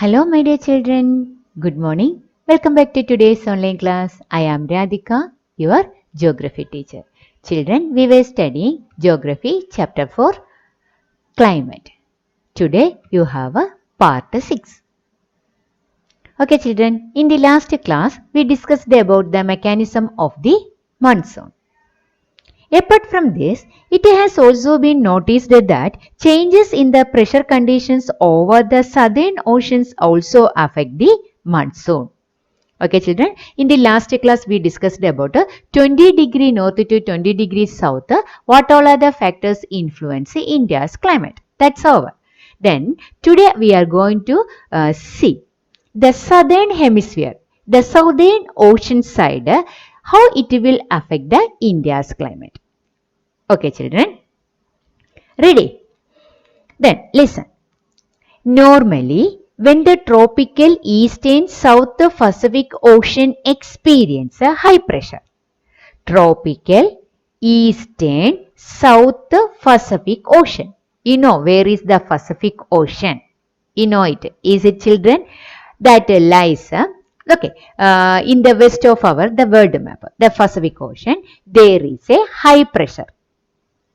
Hello, my dear children. Good morning. Welcome back to today's online class. I am Radhika, your geography teacher. Children, we were studying Geography Chapter 4, Climate. Today, you have a Part 6. Okay, children, in the last class, we discussed about the mechanism of the monsoon. Apart from this, it has also been noticed that changes in the pressure conditions over the southern oceans also affect the monsoon. Okay, children, in the last class we discussed about 20 degree north to 20 degrees south, what all are the factors influence India's climate. That's over. Then today we are going to see the southern hemisphere, the southern ocean side, how it will affect the India's climate. Okay, children, ready? Then listen. Normally, when the tropical east and south Pacific Ocean experience a high pressure, tropical east and south Pacific Ocean. You know where is the Pacific Ocean? You know it. Is it, children? That lies in the west of the world map, the Pacific Ocean. There is a high pressure.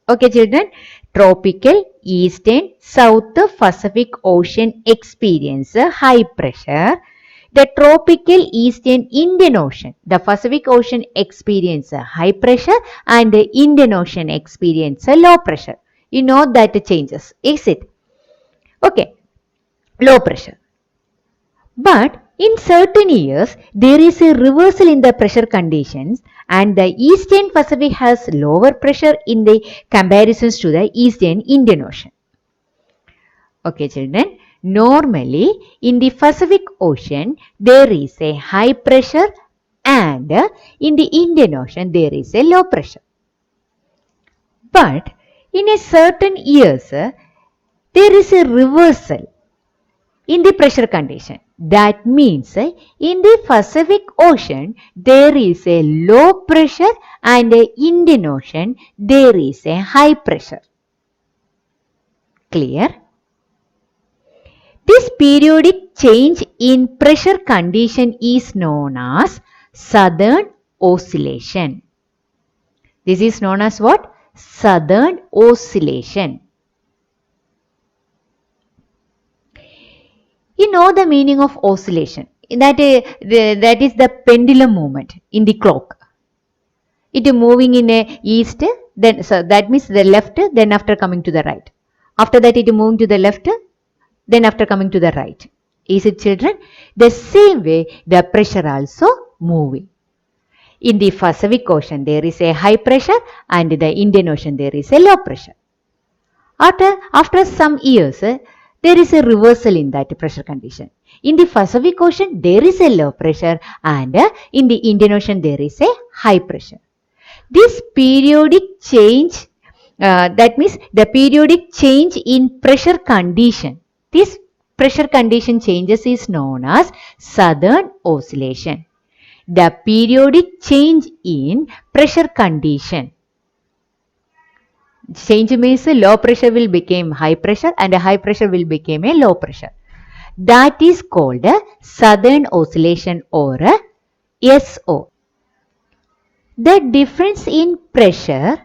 Okay, children, tropical east and south Pacific Ocean experience high pressure. The tropical east and Indian Ocean, the Pacific Ocean experience high pressure and the Indian Ocean experience low pressure. You know that changes, is it? Okay, low pressure. But in certain years, there is a reversal in the pressure conditions and the Eastern Pacific has lower pressure in the comparisons to the Eastern Indian Ocean. Okay, children. Normally, in the Pacific Ocean, there is a high pressure and in the Indian Ocean, there is a low pressure. But in a certain years, there is a reversal in the pressure condition. That means in the Pacific Ocean there is a low pressure and in Indian Ocean there is a high pressure. Clear? This periodic change in pressure condition is known as Southern Oscillation. This is known as what? Southern Oscillation. You know the meaning of oscillation. That is the pendulum movement in the clock. It is moving in a east, then so that means the left, then after coming to the right. After that it is moving to the left, then after coming to the right. Is it, children? The same way the pressure also moving. In the Pacific Ocean there is a high pressure and in the Indian Ocean there is a low pressure. After some years, there is a reversal in that pressure condition. In the Pacific Ocean, there is a low pressure and in the Indian Ocean, there is a high pressure. This periodic change, that means the periodic change in pressure condition, this pressure condition changes is known as Southern Oscillation. The periodic change in pressure condition. Change means low pressure will become high pressure and high pressure will become a low pressure. That is called a Southern Oscillation or a SO. The difference in pressure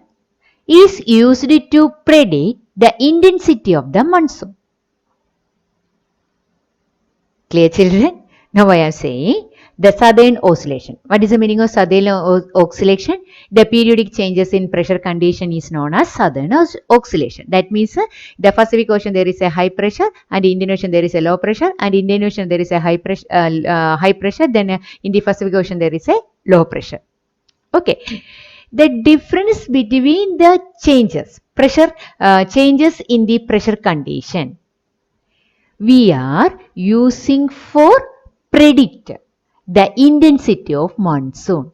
is used to predict the intensity of the monsoon. Clear, children? Now I am saying the Southern Oscillation. What is the meaning of Southern Oscillation? The periodic changes in pressure condition is known as Southern Oscillation. That means the Pacific Ocean there is a high pressure and Indian Ocean there is a low pressure and Indian Ocean there is a high pressure, then in the Pacific Ocean there is a low pressure. Okay. The difference between the changes in the pressure condition we are using for predict the intensity of monsoon.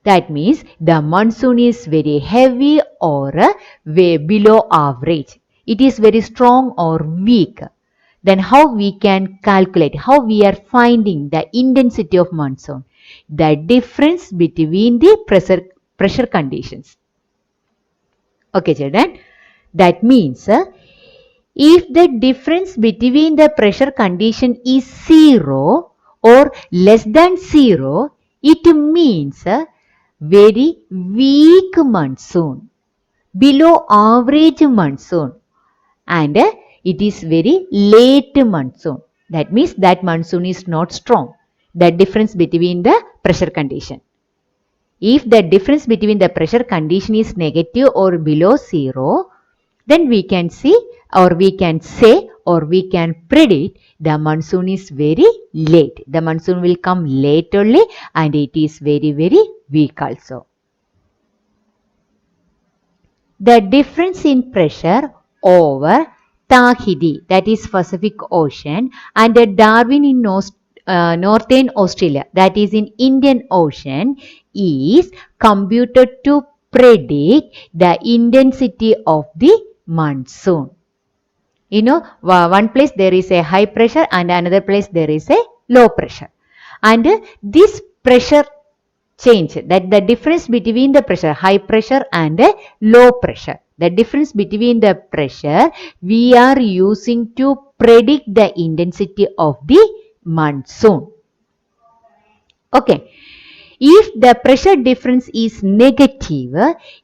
That means the monsoon is very heavy or way below average. It is very strong or weak. Then how we can calculate, how we are finding the intensity of monsoon? The difference between the pressure conditions. Okay, children. That means If the difference between the pressure condition is 0 or less than 0, it means a very weak monsoon, below average monsoon, and it is very late monsoon. That means that monsoon is not strong. The difference between the pressure condition. If the difference between the pressure condition is negative or below 0, then we can see or we can say or we can predict the monsoon is very late. The monsoon will come late only and it is very, very weak also. The difference in pressure over Tahiti, that is Pacific Ocean, and Darwin in Northern Australia, that is in Indian Ocean, is computed to predict the intensity of the monsoon. You know, one place there is a high pressure and another place there is a low pressure. And this pressure change, that the difference between the pressure, high pressure and low pressure, the difference between the pressure we are using to predict the intensity of the monsoon. Okay. If the pressure difference is negative,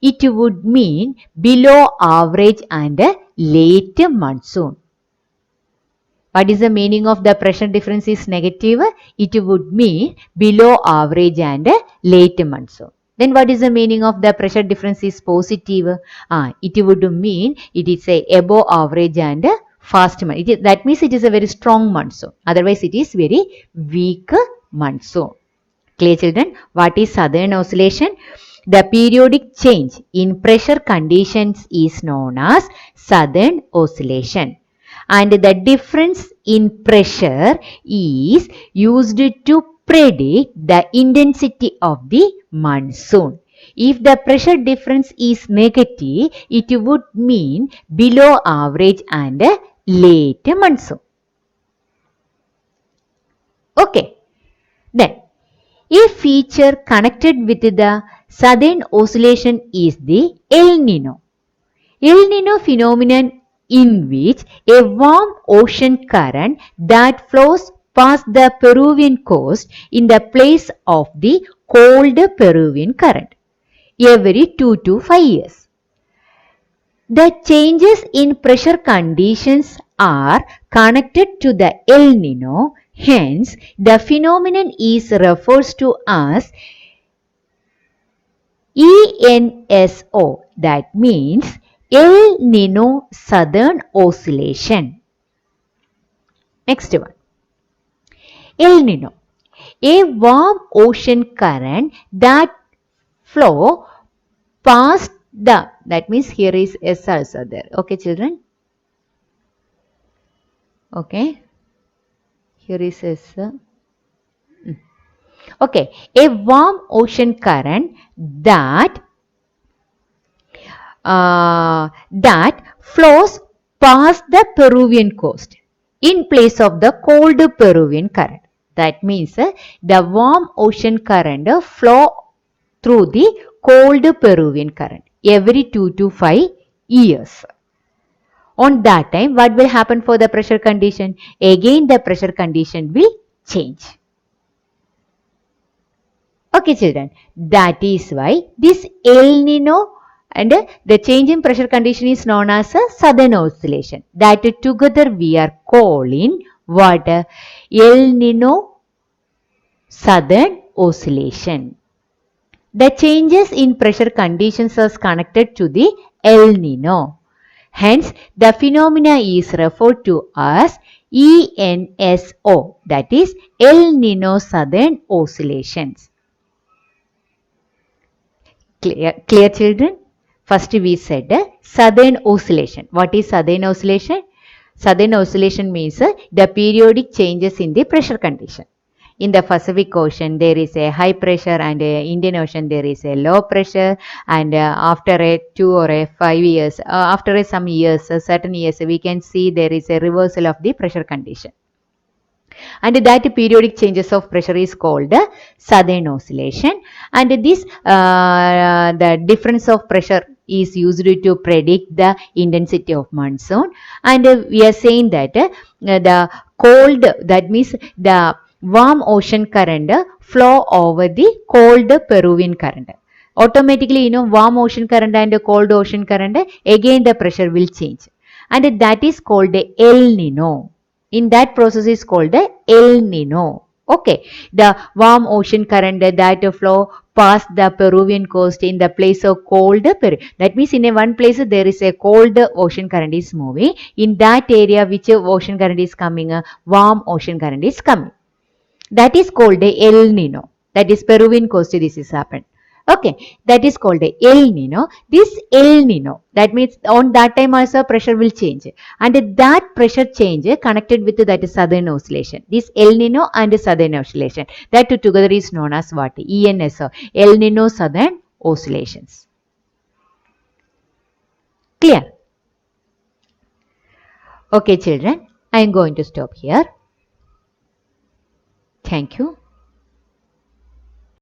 it would mean below average and late monsoon. What is the meaning of the pressure difference is negative? It would mean below average and late monsoon. Then what is the meaning of the pressure difference is positive? It would mean it is a above average and fast monsoon. That means it is a very strong monsoon. Otherwise it is very weak monsoon. Clear, children? What is southern oscillation? The periodic change in pressure conditions is known as southern oscillation. And the difference in pressure is used to predict the intensity of the monsoon. If the pressure difference is negative, it would mean below average and late monsoon. Okay. Then, a feature connected with the southern oscillation is the El Nino. El Nino phenomenon in which a warm ocean current that flows past the Peruvian coast in the place of the cold Peruvian current every 2 to 5 years. The changes in pressure conditions are connected to the El Nino, hence the phenomenon is referred to as ENSO, that means El Nino Southern Oscillation. Next one. El Nino, a warm ocean current that flow past the, that means here is S also there. Okay, children? Okay. Here is S. Okay, a warm ocean current that flows past the Peruvian coast in place of the cold Peruvian current. That means the warm ocean current flow through the cold Peruvian current every 2 to 5 years. On that time, what will happen for the pressure condition? Again, the pressure condition will change. Okay, children, that is why this El Nino and the change in pressure condition is known as a southern oscillation. That together we are calling what? El Nino southern oscillation. The changes in pressure conditions are connected to the El Nino. Hence, the phenomena is referred to as ENSO, that is El Nino southern oscillations. Clear, children? First we said southern oscillation. What is southern oscillation? Southern oscillation means the periodic changes in the pressure condition. In the Pacific Ocean, there is a high pressure, and Indian Ocean, there is a low pressure. And after a 2 or a 5 years, after some years, certain years, we can see there is a reversal of the pressure condition. And that periodic changes of pressure is called southern oscillation. And this the difference of pressure is used to predict the intensity of monsoon, and we are saying that the cold, that means the warm ocean current flow over the cold Peruvian current. Automatically, warm ocean current and cold ocean current, again the pressure will change, and that is called El Nino. In that process is called El Nino. Okay, the warm ocean current that flow past the Peruvian coast in the place of cold Peru. That means in one place there is a cold ocean current is moving. In that area which ocean current is coming, a warm ocean current is coming. That is called El Nino. That is Peruvian coast this is happened. Okay, that is called El Nino. This El Nino, that means on that time also pressure will change, and that pressure change connected with that southern oscillation. This El Nino and southern oscillation, that together is known as what? ENSO, El Nino southern oscillations. Clear? Okay children, I am going to stop here. Thank you.